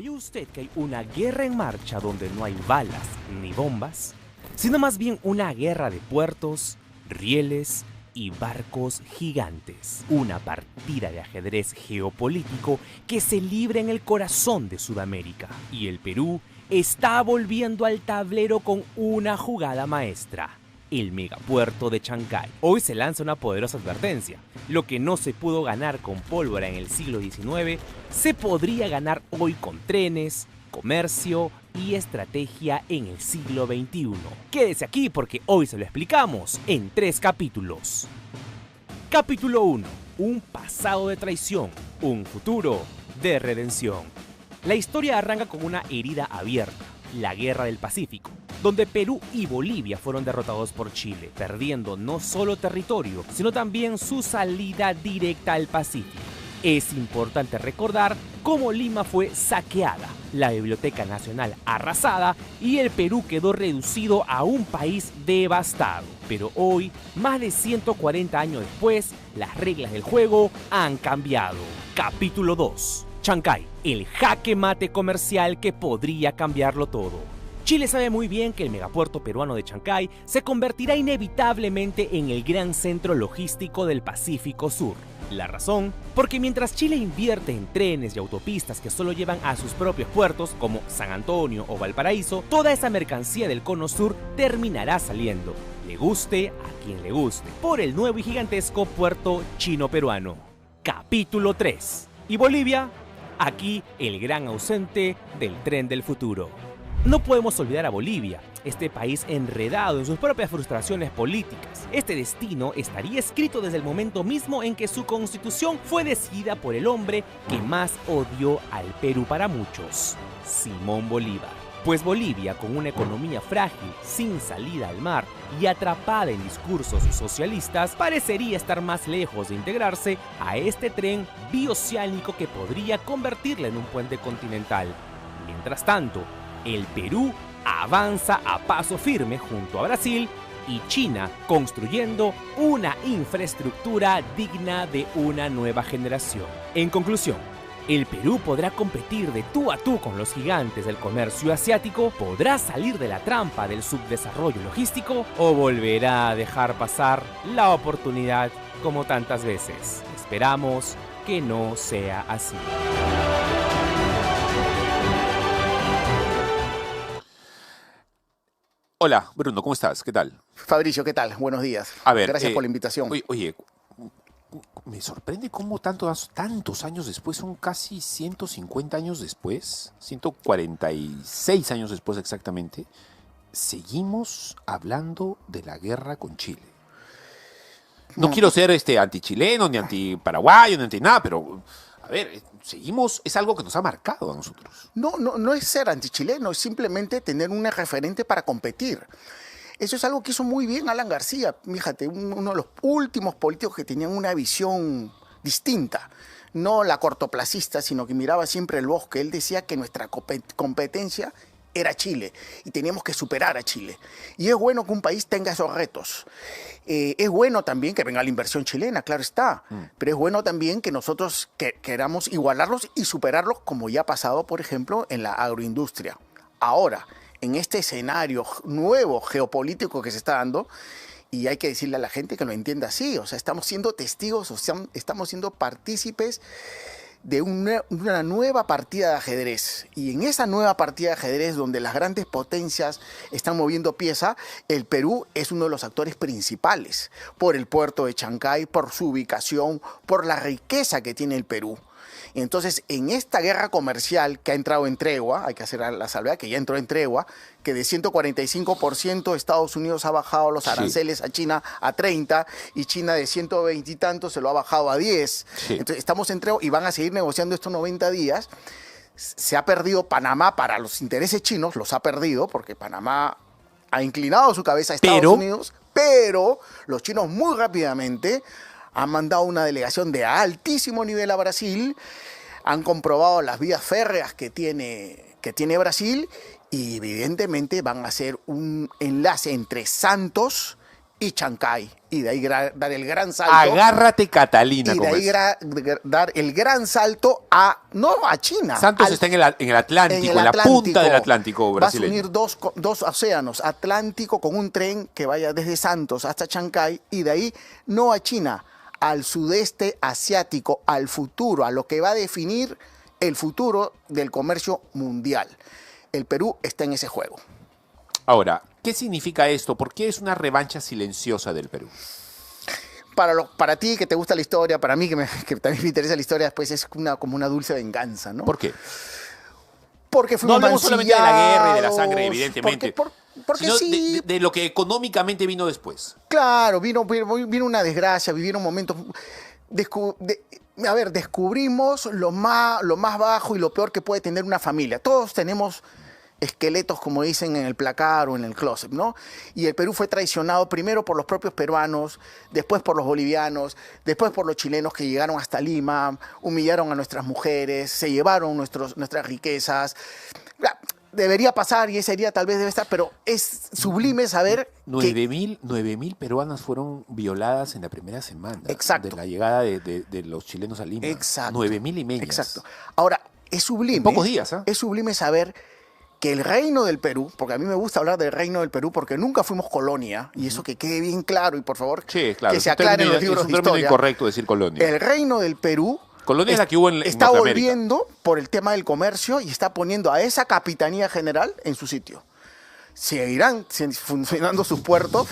¿Sabía usted que hay una guerra en marcha donde no hay balas ni bombas, sino más bien una guerra de puertos, rieles y barcos gigantes? Una partida de ajedrez geopolítico que se libra en el corazón de Sudamérica. Y el Perú está volviendo al tablero con una jugada maestra: el megapuerto de Chancay. Hoy se lanza una poderosa advertencia: lo que no se pudo ganar con pólvora en el siglo XIX, se podría ganar hoy con trenes, comercio y estrategia en el siglo XXI. Quédese aquí porque hoy se lo explicamos en 3 capítulos. Capítulo 1. Un pasado de traición, un futuro de redención. La historia arranca con una herida abierta: la Guerra del Pacífico, donde Perú y Bolivia fueron derrotados por Chile, perdiendo no solo territorio, sino también su salida directa al Pacífico. Es importante recordar cómo Lima fue saqueada, la Biblioteca Nacional arrasada y el Perú quedó reducido a un país devastado. Pero hoy, más de 140 años después, las reglas del juego han cambiado. Capítulo 2. Chancay, el jaque mate comercial que podría cambiarlo todo. Chile sabe muy bien que el megapuerto peruano de Chancay se convertirá inevitablemente en el gran centro logístico del Pacífico Sur. La razón: porque mientras Chile invierte en trenes y autopistas que solo llevan a sus propios puertos, como San Antonio o Valparaíso, toda esa mercancía del cono sur terminará saliendo, le guste a quien le guste, por el nuevo y gigantesco puerto chino-peruano. Capítulo 3. ¿Y Bolivia? Aquí el gran ausente del tren del futuro. No podemos olvidar a Bolivia, este país enredado en sus propias frustraciones políticas. Este destino estaría escrito desde el momento mismo en que su constitución fue decidida por el hombre que más odió al Perú para muchos: Simón Bolívar. Pues Bolivia, con una economía frágil, sin salida al mar y atrapada en discursos socialistas, parecería estar más lejos de integrarse a este tren bioceánico que podría convertirla en un puente continental. Mientras tanto, el Perú avanza a paso firme junto a Brasil y China, construyendo una infraestructura digna de una nueva generación. En conclusión, ¿el Perú podrá competir de tú a tú con los gigantes del comercio asiático? ¿Podrá salir de la trampa del subdesarrollo logístico? ¿O volverá a dejar pasar la oportunidad como tantas veces? Esperamos que no sea así. Hola, Bruno, ¿cómo estás? ¿Qué tal? Fabricio, ¿qué tal? Buenos días. A ver, Gracias por la invitación. Oye, me sorprende cómo tantos años después, son casi 150 años después, 146 años después exactamente, seguimos hablando de la guerra con Chile. No quiero ser antichileno, ni antiparaguayo, ni anti nada, pero a ver, seguimos, es algo que nos ha marcado a nosotros. No es ser antichileno, es simplemente tener una referente para competir. Eso es algo que hizo muy bien Alan García, fíjate, uno de los últimos políticos que tenían una visión distinta, no la cortoplacista, sino que miraba siempre el bosque. Él decía que nuestra competencia era Chile y teníamos que superar a Chile. Y es bueno que un país tenga esos retos. Es bueno también que venga la inversión chilena, claro está, pero es bueno también que nosotros queramos igualarlos y superarlos, como ya ha pasado, por ejemplo, en la agroindustria. Ahora, en este escenario nuevo geopolítico que se está dando, y hay que decirle a la gente que lo entienda así, o sea, estamos siendo testigos, o sea, estamos siendo partícipes de una nueva partida de ajedrez. Y en esa nueva partida de ajedrez, donde las grandes potencias están moviendo pieza, el Perú es uno de los actores principales, por el puerto de Chancay, por su ubicación, por la riqueza que tiene el Perú. Entonces, en esta guerra comercial que ha entrado en tregua, hay que hacer la salvedad que ya entró en tregua, que de 145% Estados Unidos ha bajado los aranceles a China a 30 y China de 120 y tantos se lo ha bajado a 10. Sí. Entonces, estamos en tregua y van a seguir negociando estos 90 días. Se ha perdido Panamá para los intereses chinos, los ha perdido porque Panamá ha inclinado su cabeza a Estados Unidos, pero los chinos muy rápidamente han mandado una delegación de altísimo nivel a Brasil, han comprobado las vías férreas que tiene Brasil y evidentemente van a hacer un enlace entre Santos y Chancay. Y de ahí dar el gran salto. Agárrate, Catalina. Y de ahí dar el gran salto no a China. Santos está en el Atlántico, en la punta del Atlántico brasileño. Vas a unir dos océanos, Atlántico con un tren que vaya desde Santos hasta Chancay y de ahí no a China, al sudeste asiático, al futuro, a lo que va a definir el futuro del comercio mundial. El Perú está en ese juego. Ahora, ¿qué significa esto? ¿Por qué es una revancha silenciosa del Perú? Para ti que te gusta la historia, para mí que también me interesa la historia, después es como una dulce venganza, ¿no? ¿Por qué? Porque fuimos no hablemos solamente de la guerra y de la sangre, mancillados, evidentemente. Porque sino sí. de lo que económicamente vino después. Claro, vino una desgracia, vivieron momentos... descubrimos lo más bajo y lo peor que puede tener una familia. Todos tenemos esqueletos, como dicen, en el placar o en el closet, ¿no? Y el Perú fue traicionado primero por los propios peruanos, después por los bolivianos, después por los chilenos que llegaron hasta Lima, humillaron a nuestras mujeres, se llevaron nuestras riquezas. Debería pasar y ese día tal vez debe estar, pero es sublime saber que... 9.000 peruanas fueron violadas en la primera semana. Exacto. De la llegada de los chilenos a Lima. Exacto. 9.000 limeñas. Exacto. Ahora, es sublime. En pocos días, ¿eh? Es sublime saber que el reino del Perú, porque a mí me gusta hablar del reino del Perú porque nunca fuimos colonia, y eso que quede bien claro, y por favor, sí, claro, que se aclaren los libros de historia. Es un término incorrecto decir colonia. El reino del Perú colonia es la que hubo en está Norteamérica. volviendo por el tema del comercio y está poniendo a esa capitanía general en su sitio. Seguirán funcionando sus puertos.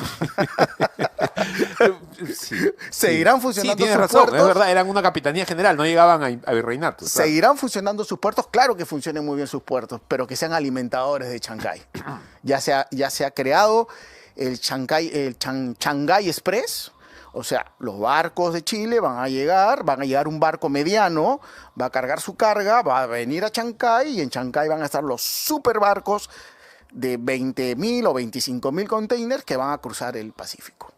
Seguirán funcionando sus puertos. Es verdad, eran una capitanía general, no llegaban a virreinato. Seguirán funcionando sus puertos, claro que funcionen muy bien sus puertos, pero que sean alimentadores de Chancay. Ya se ha creado el Shanghai Express. O sea, los barcos de Chile van a llegar un barco mediano, va a cargar su carga, va a venir a Chancay y en Chancay van a estar los superbarcos de 20.000 o 25.000 containers que van a cruzar el Pacífico.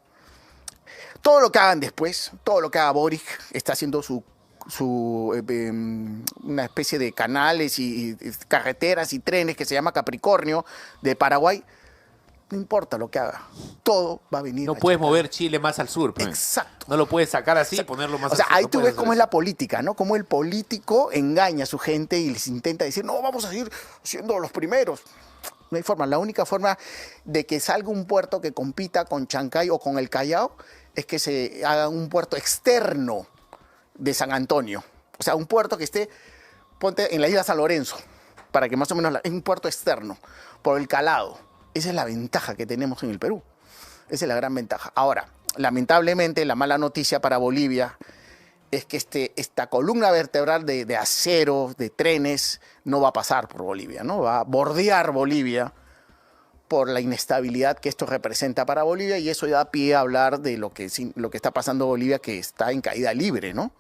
Todo lo que hagan después, todo lo que haga Boric, está haciendo una especie de canales y carreteras y trenes que se llama Capricornio de Paraguay. No importa lo que haga, todo va a venir. No puedes mover Chile más al sur. Pues. Exacto. No lo puedes sacar así y ponerlo más al sur. Ahí tú ves cómo es la política, ¿no? Cómo el político engaña a su gente y les intenta decir, no, vamos a seguir siendo los primeros. No hay forma. La única forma de que salga un puerto que compita con Chancay o con el Callao es que se haga un puerto externo de San Antonio. O sea, un puerto que esté, ponte en la isla San Lorenzo, para que más o menos es un puerto externo, por el calado. Esa es la ventaja que tenemos en el Perú. Esa es la gran ventaja. Ahora, lamentablemente, la mala noticia para Bolivia es que esta columna vertebral de acero, de trenes, no va a pasar por Bolivia, ¿no? Va a bordear Bolivia por la inestabilidad que esto representa para Bolivia y eso da pie a hablar de lo que está pasando en Bolivia, que está en caída libre, ¿no?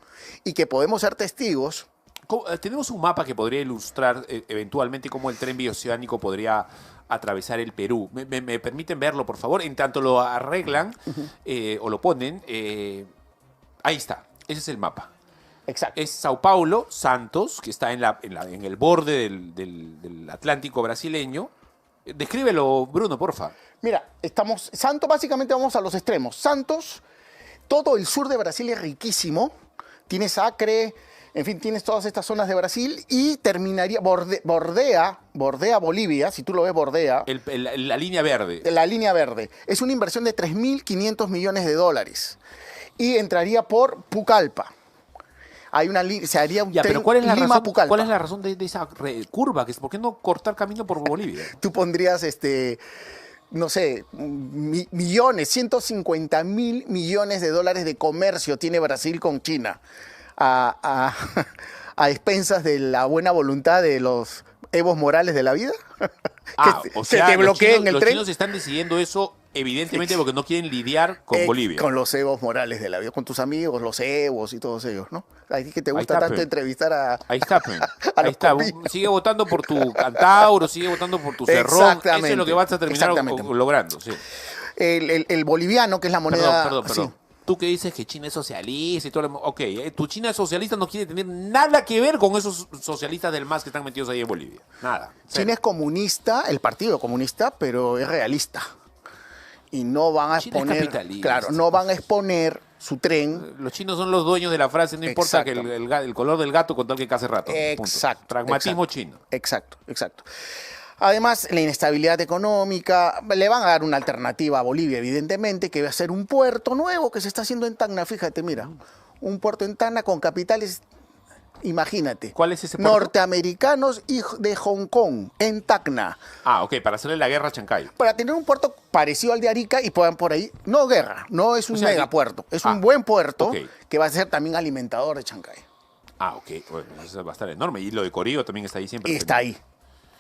Y que podemos ser testigos. Tenemos un mapa que podría ilustrar eventualmente cómo el tren bioceánico podría atravesar el Perú. ¿Me permiten verlo, por favor? En tanto lo arreglan o lo ponen, ahí está. Ese es el mapa. Exacto. Es Sao Paulo, Santos, que está en el borde del Atlántico brasileño. Descríbelo, Bruno, porfa. Mira, Santos, básicamente vamos a los extremos. Santos, todo el sur de Brasil es riquísimo. Tienes Acre, en fin, tienes todas estas zonas de Brasil y bordea Bolivia, si tú lo ves, bordea. La línea verde. La línea verde. Es una inversión de $3.500 millones y entraría por Pucallpa. Hay una se haría un ya, tren pero ¿cuál es la razón? Pucallpa. ¿Cuál es la razón de esa curva? ¿Por qué no cortar camino por Bolivia? Tú pondrías no sé, millones, 150.000 millones de dólares de comercio tiene Brasil con China a expensas de la buena voluntad de los Evos Morales de la vida. O sea, te bloqueen el los tren. chinos están decidiendo eso evidentemente porque no quieren lidiar con Bolivia. Con los Evos Morales de la vida, con tus amigos, los Evos y todos ellos, ¿no? Ahí que te gusta tanto entrevistar a... Ahí está, ahí está. Sigue votando por tu Cantauro, sigue votando por tu Cerrón. Eso es lo que vas a terminar logrando. Sí. El boliviano, que es la moneda... Perdón. Sí. Tú que dices que China es socialista y todo lo... Ok, tu China es socialista no quiere tener nada que ver con esos socialistas del MAS que están metidos ahí en Bolivia. Nada. China es comunista, el partido comunista, pero es realista. y no van a China es exponer, capitalista. claro, no van a exponer su tren. Los chinos son los dueños de la frase, no importa que Exacto. el color del gato con tal que case rato. Punto. Exacto. Pragmatismo exacto, chino. Exacto, exacto. Además, la inestabilidad económica, le van a dar una alternativa a Bolivia, evidentemente, que va a ser un puerto nuevo que se está haciendo en Tacna, fíjate, mira, un puerto en Tacna con capitales, imagínate. ¿Cuál es ese puerto? Norteamericanos y de Hong Kong, en Tacna. Ah, ok, para hacerle la guerra a Chancay. Para tener un puerto parecido al de Arica y puedan por ahí, no guerra, no es un O sea, megapuerto, es ah, un buen puerto ok. que va a ser también alimentador de Chancay. Ah, ok, bueno, eso va a estar enorme. Y lo de Corío también está ahí siempre. Y está ahí.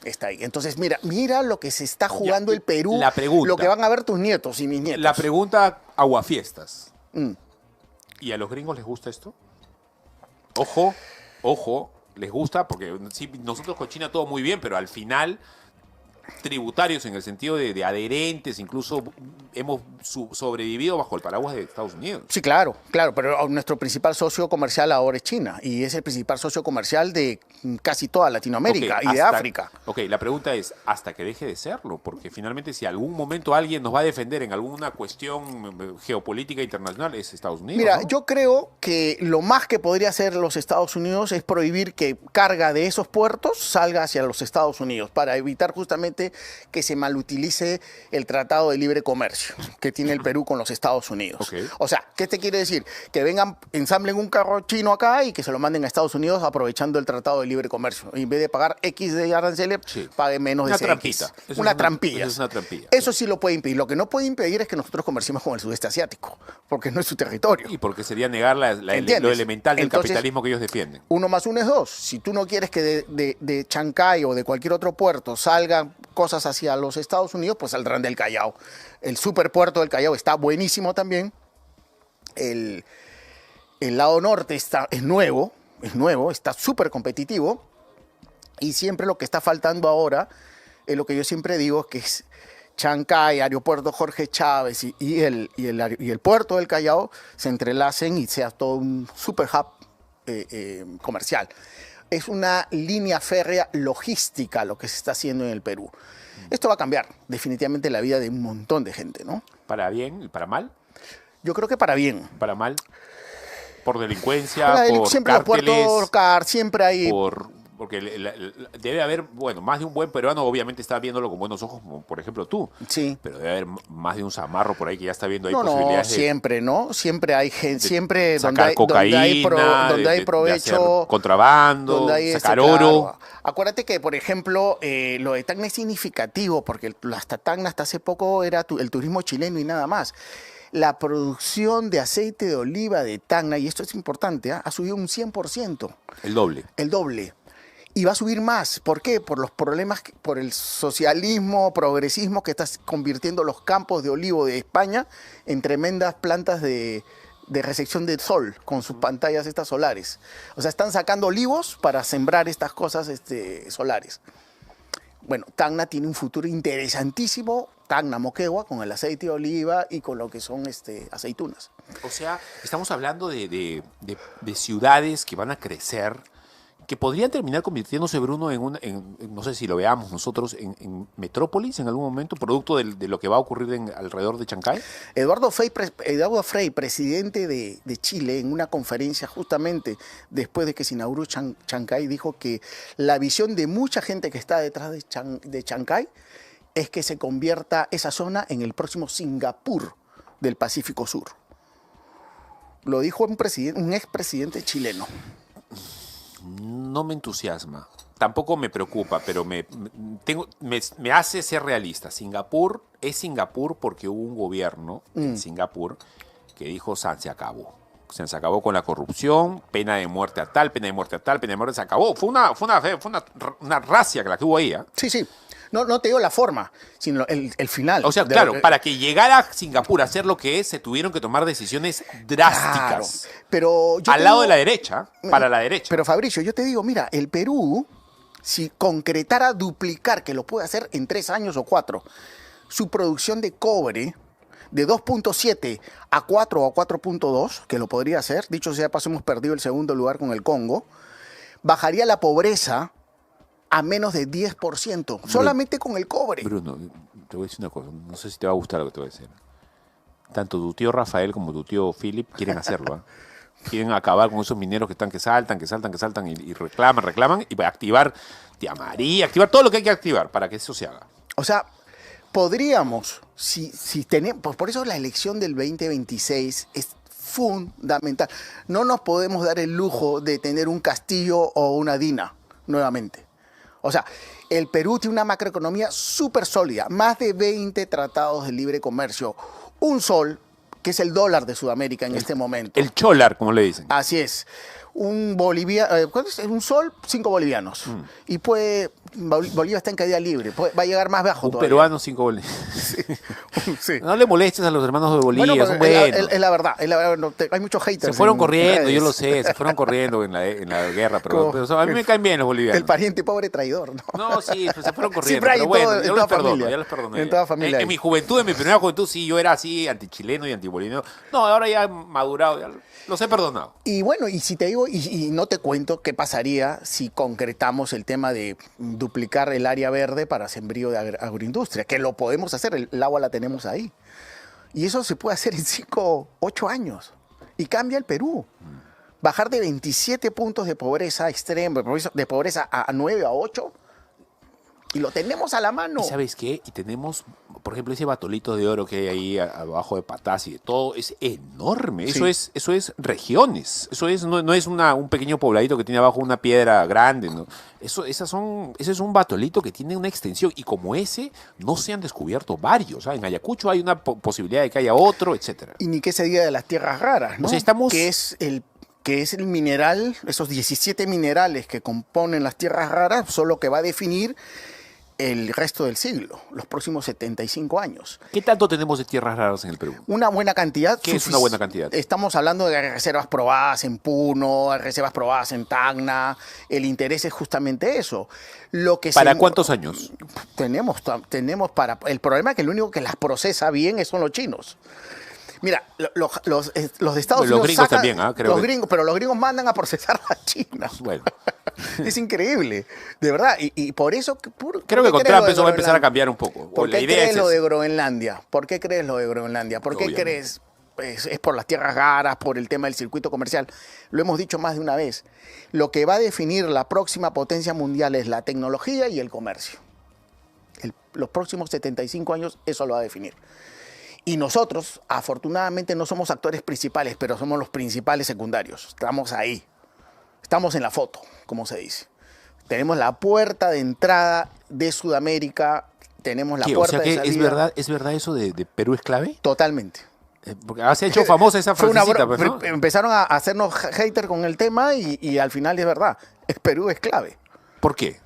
Está ahí. Entonces, mira lo que se está jugando Ya, el Perú. la pregunta. Lo que van a ver tus nietos y mis nietos. La pregunta, aguafiestas. Mm. ¿Y a los gringos les gusta esto? Ojo, ojo, les gusta porque sí, nosotros con China todo muy bien, pero al final tributarios en el sentido de adherentes, incluso hemos sobrevivido bajo el paraguas de Estados Unidos. Sí, claro, pero nuestro principal socio comercial ahora es China y es el principal socio comercial de casi toda Latinoamérica Ok, y de África. Ok, la pregunta es, ¿hasta que deje de serlo? Porque finalmente si algún momento alguien nos va a defender en alguna cuestión geopolítica internacional es Estados Unidos, Mira, ¿no? yo creo que lo más que podría hacer los Estados Unidos es prohibir que carga de esos puertos salga hacia los Estados Unidos para evitar justamente que se malutilice el Tratado de Libre Comercio que tiene el Perú con los Estados Unidos. Ok. O sea, ¿qué te quiere decir? Que vengan, ensamblen un carro chino acá y que se lo manden a Estados Unidos aprovechando el Tratado de Libre Comercio. Y en vez de pagar X de aranceles, Sí. pague menos Una de ese trampita. X. Eso Una es trampilla. eso es una trampilla. Eso sí lo puede impedir. Lo que no puede impedir es que nosotros comerciemos con el sudeste asiático, porque no es su territorio. Y porque sería negar lo ¿Entiendes? elemental del Entonces, capitalismo que ellos defienden. 1 más 1 es 2. Si tú no quieres que de Chancay o de cualquier otro puerto salgan cosas hacia los Estados Unidos, pues saldrán del Callao. El superpuerto del Callao está buenísimo también. El lado norte es nuevo, está súper competitivo. Y siempre lo que está faltando ahora es lo que yo siempre digo, que es Chancay, Aeropuerto Jorge Chávez y el puerto del Callao se entrelacen y sea todo un super hub comercial. Es una línea férrea logística lo que se está haciendo en el Perú. Esto va a cambiar definitivamente la vida de un montón de gente, ¿no? ¿Para bien y para mal? Yo creo que para bien. ¿Para mal? ¿Por delincuencia? ¿Por Siempre los cárteles? puertos, siempre hay... Porque debe haber, bueno, más de un buen peruano obviamente está viéndolo con buenos ojos, como por ejemplo tú. Sí. Pero debe haber más de un zamarro por ahí que ya está viendo ahí No, posibilidades siempre, ¿no? Siempre hay gente, siempre sacar cocaína, donde hay de provecho, hacer contrabando, donde hay sacar claro. oro. Acuérdate que, por ejemplo, lo de Tacna es significativo, porque hasta Tacna hasta hace poco era el turismo chileno y nada más. La producción de aceite de oliva de Tacna, y esto es importante, ha subido un 100%. El doble. El doble. Y va a subir más. ¿Por qué? Por los problemas, por el socialismo, progresismo que está convirtiendo los campos de olivo de España en tremendas plantas de recepción del sol con sus pantallas estas solares. O sea, están sacando olivos para sembrar estas cosas solares. Bueno, Tacna tiene un futuro interesantísimo, Tacna, Moquegua, con el aceite de oliva y con lo que son aceitunas. O sea, estamos hablando de ciudades que van a crecer, que podrían terminar convirtiéndose, Bruno, no sé si lo veamos nosotros, en metrópolis en algún momento, producto de lo que va a ocurrir alrededor de Chancay. Eduardo Frei, presidente de Chile, en una conferencia justamente después de que se inauguró Chancay, dijo que la visión de mucha gente que está detrás de Chancay es que se convierta esa zona en el próximo Singapur del Pacífico Sur. Lo dijo un expresidente chileno. No me entusiasma, tampoco me preocupa, pero me hace ser realista. Singapur es Singapur porque hubo un gobierno en Singapur que dijo, se acabó. Se acabó con la corrupción, pena de muerte a tal, pena de muerte a tal, pena de muerte, se acabó. Fue una racia la que hubo ahí. Sí, sí. No te digo la forma, sino el final. O sea, claro, para que llegara Singapur a ser lo que es, se tuvieron que tomar decisiones drásticas. Claro, pero al lado de la derecha, para la derecha. Pero Fabricio, yo te digo, mira, el Perú, si concretara duplicar, que lo puede hacer en 3 años o 4, su producción de cobre de 2.7 a 4 o a 4.2, que lo podría hacer, dicho sea paso, hemos perdido el segundo lugar con el Congo, bajaría la pobreza a menos de 10%, solamente con el cobre. Bruno, te voy a decir una cosa, no sé si te va a gustar lo que te voy a decir. Tanto tu tío Rafael como tu tío Philip quieren hacerlo, ¿ah? Quieren acabar con esos mineros que saltan y reclaman y para activar Tía María, activar todo lo que hay que activar para que eso se haga. O sea, podríamos, si tenemos, pues por eso la elección del 2026 es fundamental. No nos podemos dar el lujo de tener un Castillo o una Dina nuevamente. O sea, el Perú tiene una macroeconomía súper sólida, más de 20 tratados de libre comercio, un sol, que es el dólar de Sudamérica en este momento. El cholar, como le dicen. Así es. Un un sol, 5 bolivianos. Y Bolivia está en caída libre. Va a llegar más bajo Un todavía. peruano, 5 bolivianos. Sí. No le molestes a los hermanos de Bolivia, Bueno, son pero buenos. es la verdad. Hay muchos haters. Se fueron en corriendo, redes. yo lo sé, se fueron corriendo en la guerra, pero a mí me caen bien los bolivianos. El pariente pobre traidor, ¿no? No, sí, pues se fueron corriendo, Siempre hay pero en bueno, todo- en yo toda los perdono, familia. ya los perdoné. En toda familia En hay. mi juventud, en mi primera juventud, sí, yo era así, antichileno y antiboliviano. No, ahora ya he madurado, ya los he perdonado. Y bueno, y si te digo, y no te cuento qué pasaría si concretamos el tema de duplicar el área verde para sembrío de agroindustria, que lo podemos hacer, el agua la tenemos ahí. Y eso se puede hacer en 5, 8 años. Y cambia el Perú. Bajar de 27 puntos de pobreza extrema, de pobreza a 9, a 8, y lo tenemos a la mano. ¿Y sabes qué? Y tenemos, por ejemplo, ese batolito de oro que hay ahí abajo de Patás y de todo, es enorme. Sí. Eso es regiones. No es un pequeño pobladito que tiene abajo una piedra grande. ¿No? Ese es un batolito que tiene una extensión. Y como ese, no se han descubierto varios. ¿Ah? En Ayacucho hay una posibilidad de que haya otro, etcétera. Y ni qué se diga de las tierras raras, ¿no? O sea, estamos- Que es el mineral, esos 17 minerales que componen las tierras raras, son lo que va a definir el resto del siglo, los próximos 75 años. ¿Qué tanto tenemos de tierras raras en el Perú? Una buena cantidad. ¿Qué es una buena cantidad? Estamos hablando de reservas probadas en Puno, reservas probadas en Tacna. El interés es justamente eso. ¿Para cuántos años? Tenemos para... El problema es que lo único que las procesa bien son los chinos. Mira, los de Estados Los Unidos gringos también, creo los que- gringos, pero los gringos mandan a procesar a China. Bueno, Es increíble, de verdad. Y por eso... creo que con Trump eso va a empezar a cambiar un poco. ¿Por La qué idea crees es lo de esa. Groenlandia? ¿Por qué crees lo de Groenlandia? ¿Por qué Obviamente. crees? Es por las tierras raras, por el tema del circuito comercial. Lo hemos dicho más de una vez. Lo que va a definir la próxima potencia mundial es la tecnología y el comercio. Los próximos 75 años eso lo va a definir. Y nosotros, afortunadamente, no somos actores principales, pero somos los principales secundarios. Estamos ahí. Estamos en la foto, como se dice. Tenemos la puerta de entrada de Sudamérica. Tenemos la ¿Qué? O puerta sea de que salida. es verdad eso de Perú es clave? Totalmente. Porque se ha hecho famosa esa Fue una frasecita, bro- pues, ¿no? Empezaron a hacernos hater con el tema y al final es verdad. Perú es clave. ¿Por qué?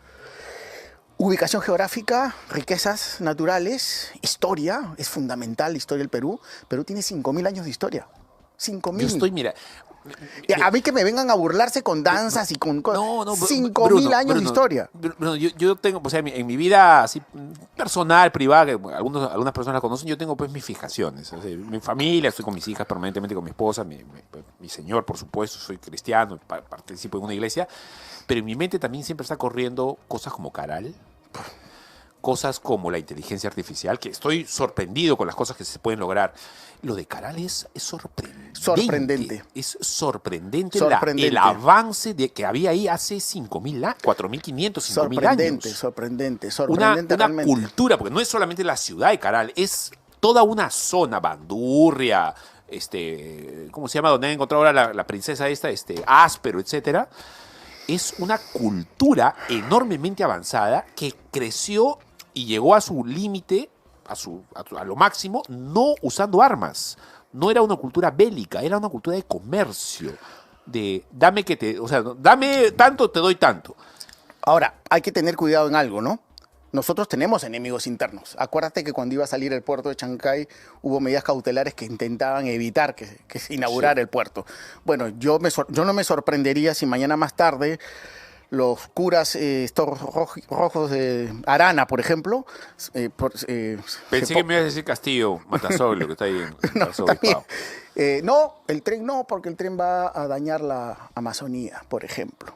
Ubicación geográfica, riquezas naturales, historia, es fundamental la historia del Perú. Perú tiene 5.000 años de historia. 5.000. Yo estoy, mira... Y a mí que me vengan a burlarse con danzas y con cosas. No, no, 5.000 años de historia. Bruno, yo tengo, o sea, en mi vida así personal, privada, que algunas personas la conocen, yo tengo pues mis fijaciones. O sea, mi familia, estoy con mis hijas permanentemente, con mi esposa, mi señor, por supuesto, soy cristiano, participo en una iglesia, pero en mi mente también siempre está corriendo cosas como Caral, cosas como la inteligencia artificial, que estoy sorprendido con las cosas que se pueden lograr. Lo de Caral es sorprendente. Sorprendente. Es sorprendente, Sorprendente. el avance que había ahí hace 4.500, 5.000 años. Sorprendente Una realmente. cultura, porque no es solamente la ciudad de Caral, es toda una zona, Bandurria, ¿cómo se llama? Donde han encontrado ahora la princesa esta, Áspero, etcétera. Es una cultura enormemente avanzada que creció y llegó a su límite, a lo máximo, no usando armas. No era una cultura bélica, era una cultura de comercio. De dame tanto, te doy tanto. Ahora, hay que tener cuidado en algo, ¿no? Nosotros tenemos enemigos internos. Acuérdate que cuando iba a salir el puerto de Chancay hubo medidas cautelares que intentaban evitar que se inaugurara el puerto. Bueno, yo no me sorprendería si mañana más tarde los curas estos rojos de Arana, por ejemplo... Pensé que me ibas a decir Castillo, Matasoglio, que está ahí en No, Paso también. Bilbao. No, el tren no, porque el tren va a dañar la Amazonía, por ejemplo.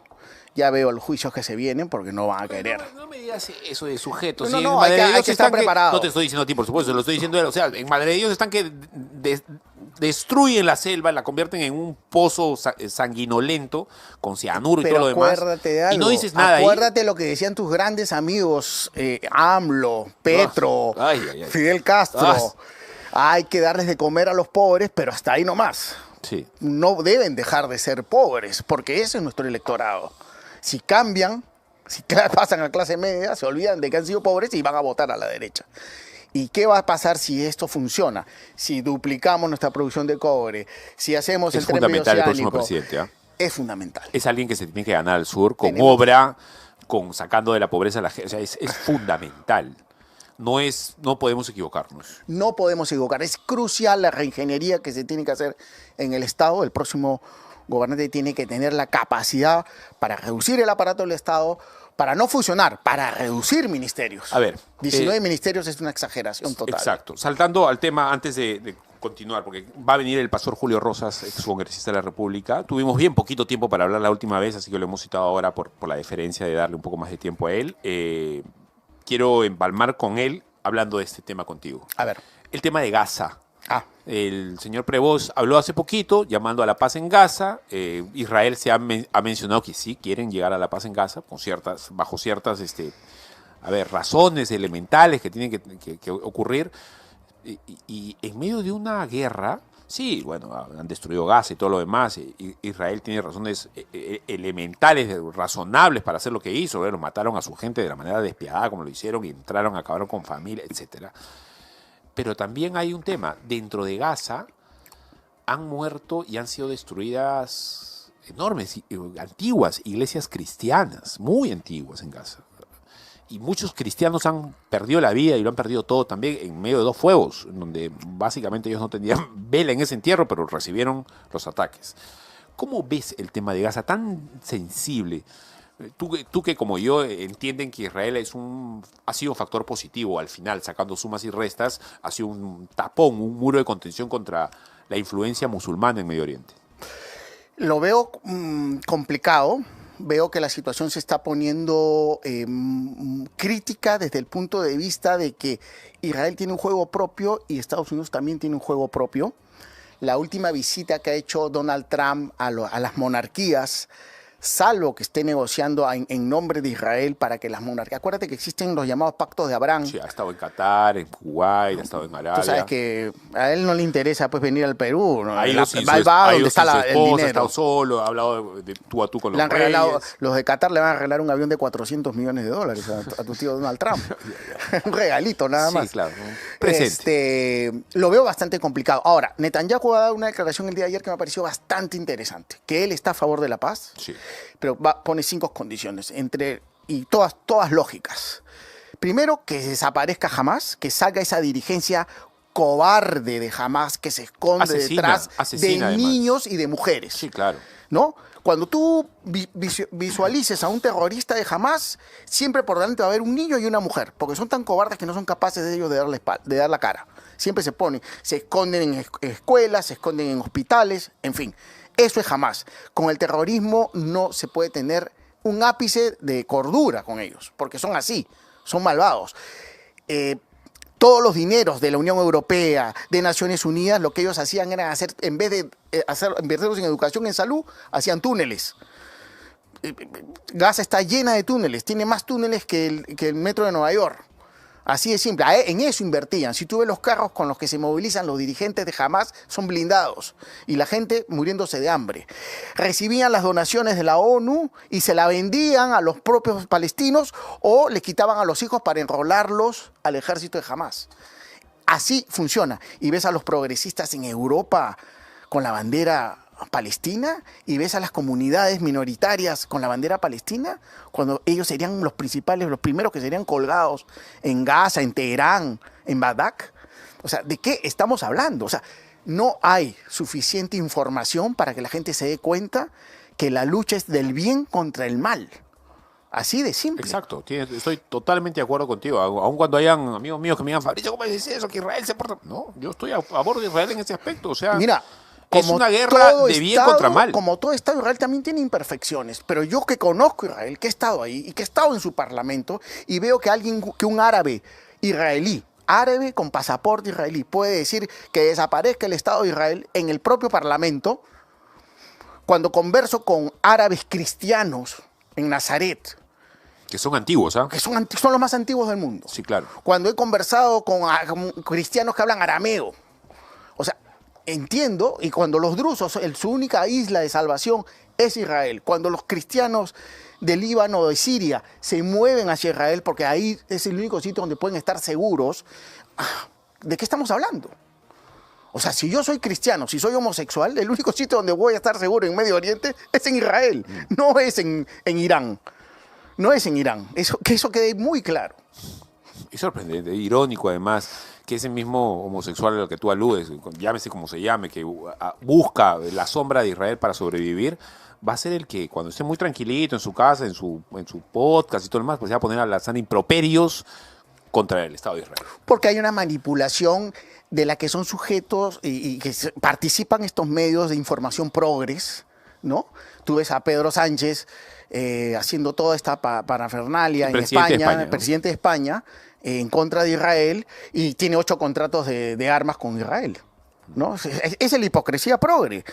Ya veo los juicios que se vienen porque no van a querer. No me digas eso de sujetos. No, Sí, no, en Madre de hay Dios que estar están preparado. no te estoy diciendo a ti, por supuesto, lo estoy diciendo a él. O sea, en Madre de Dios están que destruyen la selva, la convierten en un pozo sanguinolento con cianuro y Pero todo lo demás. acuérdate de algo. Y no dices nada Acuérdate lo que decían tus grandes amigos, AMLO, Petro, Ay, ay, ay. Fidel Castro. Ah. Hay que darles de comer a los pobres, pero hasta ahí nomás. Sí. No deben dejar de ser pobres, porque ese es nuestro electorado. Si cambian, si pasan a clase media, se olvidan de que han sido pobres y van a votar a la derecha. ¿Y qué va a pasar si esto funciona? Si duplicamos nuestra producción de cobre, si hacemos Es el tren fundamental el próximo bioceánico, presidente. es fundamental. Es alguien que se tiene que ganar al sur con Tenemos- obra, con sacando de la pobreza a la gente. O sea, es fundamental. No podemos equivocarnos. No podemos equivocar. Es crucial la reingeniería que se tiene que hacer en el Estado. El próximo gobernante tiene que tener la capacidad para reducir el aparato del Estado, para no fusionar, para reducir ministerios. A ver, 19 ministerios es una exageración total. Exacto. Saltando al tema, antes de continuar, porque va a venir el pastor Julio Rosas, ex congresista de la República. Tuvimos bien poquito tiempo para hablar la última vez, así que lo hemos citado ahora por la deferencia de darle un poco más de tiempo a él. Quiero empalmar con él hablando de este tema contigo. A ver. El tema de Gaza. Ah, El señor Prevost habló hace poquito llamando a la paz en Gaza. Israel se ha mencionado que sí quieren llegar a la paz en Gaza bajo ciertas razones elementales que tienen que ocurrir. Y en medio de una guerra, sí, bueno, han destruido Gaza y todo lo demás. Israel tiene razones elementales, razonables para hacer lo que hizo. Bueno, mataron a su gente de la manera despiadada como lo hicieron, y entraron, acabaron con familia, etcétera. Pero también hay un tema. Dentro de Gaza han muerto y han sido destruidas enormes, antiguas iglesias cristianas, muy antiguas en Gaza. Y muchos cristianos han perdido la vida y lo han perdido todo también en medio de dos fuegos, en donde básicamente ellos no tenían vela en ese entierro, pero recibieron los ataques. ¿Cómo ves el tema de Gaza tan sensible? Tú que como yo entienden que Israel ha sido un factor positivo al final, sacando sumas y restas, ha sido un tapón, un muro de contención contra la influencia musulmana en Medio Oriente. lo veo complicado. Veo que la situación se está poniendo crítica desde el punto de vista de que Israel tiene un juego propio y Estados Unidos también tiene un juego propio. La última visita que ha hecho Donald Trump a las monarquías, salvo que esté negociando en nombre de Israel para que las monarquías... Acuérdate que existen los llamados pactos de Abraham. Sí, ha estado en Qatar, en Kuwait, ha estado en Arabia. Tú sabes que a él no le interesa pues venir al Perú, ¿no? Ha ido sin Va donde está su el esposa, ha dinero. estado solo, ha hablado de tú a tú con Le los han regalado, reyes. los de Qatar le van a regalar un avión de $400 millones a tu tío Donald Trump. Un regalito nada más. Sí, claro. Un presente. Lo veo bastante complicado. Ahora, Netanyahu ha dado una declaración el día de ayer que me pareció bastante interesante, que él está a favor de la paz, Sí. pero pone 5 condiciones, y todas lógicas. Primero, que desaparezca Hamas, que salga esa dirigencia cobarde de Hamas que se esconde Asesina detrás de además. niños y de mujeres. Sí, claro. ¿No? Cuando tú visualices a un terrorista de Hamas, siempre por delante va a haber un niño y una mujer, porque son tan cobardes que no son capaces de ellos de dar la cara. Siempre se esconden en escuelas, se esconden en hospitales, en fin. Eso es Hamas. Con el terrorismo no se puede tener un ápice de cordura con ellos, porque son así, son malvados. Todos los dineros de la Unión Europea, de Naciones Unidas, lo que ellos hacían era hacer, en vez de invertirlos en educación, en salud, hacían túneles. Gaza está llena de túneles, tiene más túneles que el metro de Nueva York. Así de simple, en eso invertían. Si tú ves los carros con los que se movilizan los dirigentes de Hamas, son blindados y la gente muriéndose de hambre. Recibían las donaciones de la ONU y se la vendían a los propios palestinos o les quitaban a los hijos para enrolarlos al ejército de Hamas. Así funciona. Y ves a los progresistas en Europa con la bandera palestina y ves a las comunidades minoritarias con la bandera palestina, cuando ellos serían los primeros que serían colgados en Gaza, en Teherán, en Bagdad. O sea, ¿de qué estamos hablando? O sea, no hay suficiente información para que la gente se dé cuenta que la lucha es del bien contra el mal. Así de simple. Exacto, estoy totalmente de acuerdo contigo. Aun cuando hayan amigos míos que me digan, Fabricio, ¿cómo dices eso? Que Israel se porta... No, yo estoy a favor de Israel en ese aspecto. O sea, Mira, Es una guerra de bien contra mal. Como todo Estado, Israel también tiene imperfecciones. Pero yo que conozco Israel, que he estado ahí y que he estado en su parlamento, y veo que un árabe israelí, árabe con pasaporte israelí, puede decir que desaparezca el Estado de Israel en el propio parlamento. Cuando converso con árabes cristianos en Nazaret, Que son antiguos, ¿ah? que son los más antiguos del mundo. Sí, claro. Cuando he conversado con cristianos que hablan arameo, o sea, entiendo, y cuando los drusos, su única isla de salvación es Israel. Cuando los cristianos del Líbano o de Siria se mueven hacia Israel, porque ahí es el único sitio donde pueden estar seguros, ¿de qué estamos hablando? O sea, si yo soy cristiano, si soy homosexual, el único sitio donde voy a estar seguro en Medio Oriente es en Israel, no es en Irán. No es en Irán. Que eso quede muy claro. Es sorprendente, irónico además, que ese mismo homosexual al que tú aludes, llámese como se llame, que busca la sombra de Israel para sobrevivir, va a ser el que cuando esté muy tranquilito en su casa, en su podcast y todo lo demás, pues se va a poner a lanzar improperios contra el Estado de Israel. Porque hay una manipulación de la que son sujetos y que participan estos medios de información progres, ¿no? Tú ves a Pedro Sánchez haciendo toda esta parafernalia en España, ¿no? El presidente de España, en contra de Israel, y tiene 8 contratos de armas con Israel, ¿no? Es la hipocresía progre.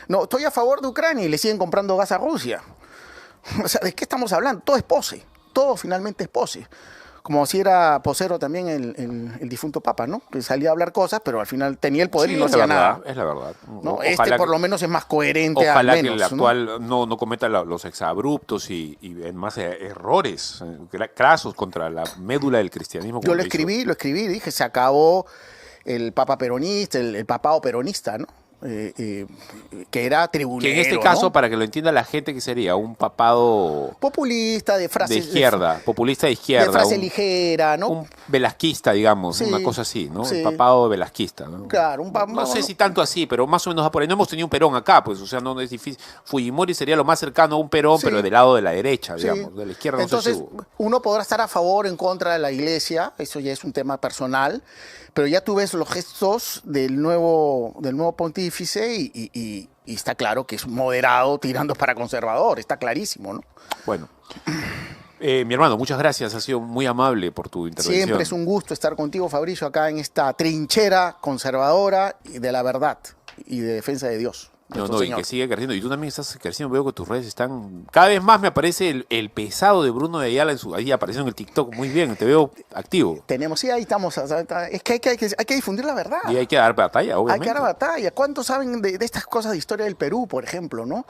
No, estoy a favor de Ucrania y le siguen comprando gas a Rusia. O sea, ¿de qué estamos hablando? Todo es pose, todo finalmente es pose. Como si era posero también el difunto Papa, ¿no? Que salía a hablar cosas, pero al final tenía el poder y no hacía nada. Es la verdad. ¿No? Por lo menos es más coherente. Ojalá al menos, que el actual no cometa los exabruptos y más errores crasos contra la médula del cristianismo. Yo lo escribí, dije, se acabó el papa peronista, el papado peronista, ¿no? Que era tribunero. Que en este caso, ¿no? para que lo entienda la gente, que sería un papado populista, de frases de izquierda, populista de izquierda, de frase ligera, ¿no? Un velasquista, digamos, Sí, una cosa así, ¿no? sí. El papado velasquista, ¿no? Claro, no sé si tanto así, pero más o menos va por ahí. No hemos tenido un Perón acá, pues, o sea, no es difícil. Fujimori sería lo más cercano a un Perón, Sí. pero del lado de la derecha, Sí. digamos, de la izquierda. Entonces, no sé si uno podrá estar a favor o en contra de la iglesia, eso ya es un tema personal, pero ya tú ves los gestos del nuevo pontífice y está claro que es moderado tirando para conservador, está clarísimo, ¿no? Bueno. Mi hermano, muchas gracias, has sido muy amable por tu intervención. Siempre es un gusto estar contigo, Fabricio, acá en esta trinchera conservadora y de la verdad y de defensa de Dios. No, y que sigue creciendo. Y tú también estás creciendo. Veo que tus redes están... Cada vez más me aparece el pesado de Bruno de Ayala ahí apareciendo en el TikTok. Muy bien, te veo activo. Sí, ahí estamos. Es que hay que difundir la verdad. Y hay que dar batalla, obviamente. Hay que dar batalla. ¿Cuántos saben de estas cosas de historia del Perú, por ejemplo, no?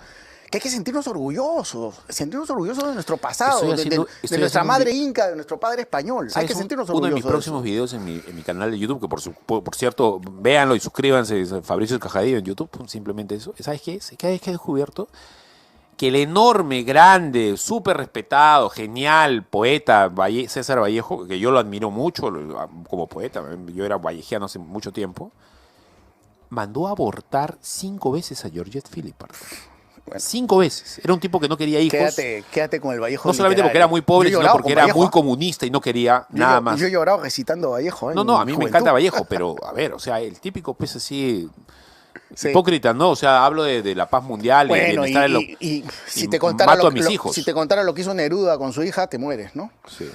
Que hay que sentirnos orgullosos de nuestro pasado, de nuestra madre inca, de nuestro padre español. Hay que sentirnos orgullosos. Uno de mis próximos videos en mi canal de YouTube, que por cierto, véanlo y suscríbanse, Fabricio El Cajadillo en YouTube, simplemente eso. ¿Sabes qué es? ¿Qué he descubierto? Que el enorme, grande, súper respetado, genial poeta César Vallejo, que yo lo admiro mucho como poeta, yo era vallejiano hace mucho tiempo, mandó a abortar 5 veces a Georgette Philippard. Bueno, 5 veces. Era un tipo que no quería hijos. Quédate con el Vallejo. No solamente porque era muy pobre, sino porque era muy comunista y no quería nada más. Yo he llorado recitando Vallejo. No, a mí me encanta Vallejo, pero a ver, o sea, el típico pues así... Sí. Hipócrita, ¿no? O sea, hablo de la paz mundial bueno, y bienestar y si te contara mato a mis hijos. Si te contara lo que hizo Neruda con su hija, te mueres, ¿no? Sí.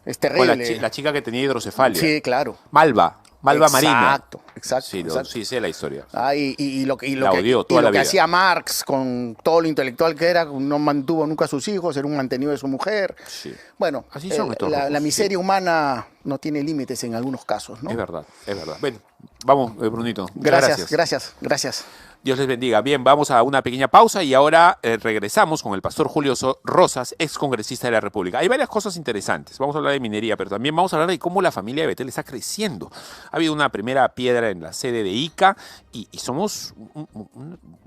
Es terrible. La chica que tenía hidrocefalia. Sí, claro. Malva Marina. Exacto. Sí, sé la historia. Y lo que hacía Marx con todo lo intelectual que era, no mantuvo nunca a sus hijos, era un mantenido de su mujer. Sí. Bueno, así son estos la miseria humana no tiene límites en algunos casos, ¿no? Es verdad. Bueno, vamos, Brunito. Gracias. Dios les bendiga. Bien, vamos a una pequeña pausa y ahora regresamos con el pastor Julio Rosas, ex congresista de la República. Hay varias cosas interesantes. Vamos a hablar de minería, pero también vamos a hablar de cómo la familia de Betel está creciendo. Ha habido una primera piedra en la sede de ICA y somos,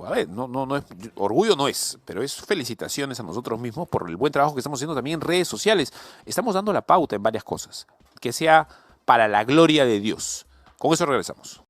a ver, no es, orgullo no es, pero es felicitaciones a nosotros mismos por el buen trabajo que estamos haciendo también en redes sociales. Estamos dando la pauta en varias cosas, que sea para la gloria de Dios. Con eso regresamos.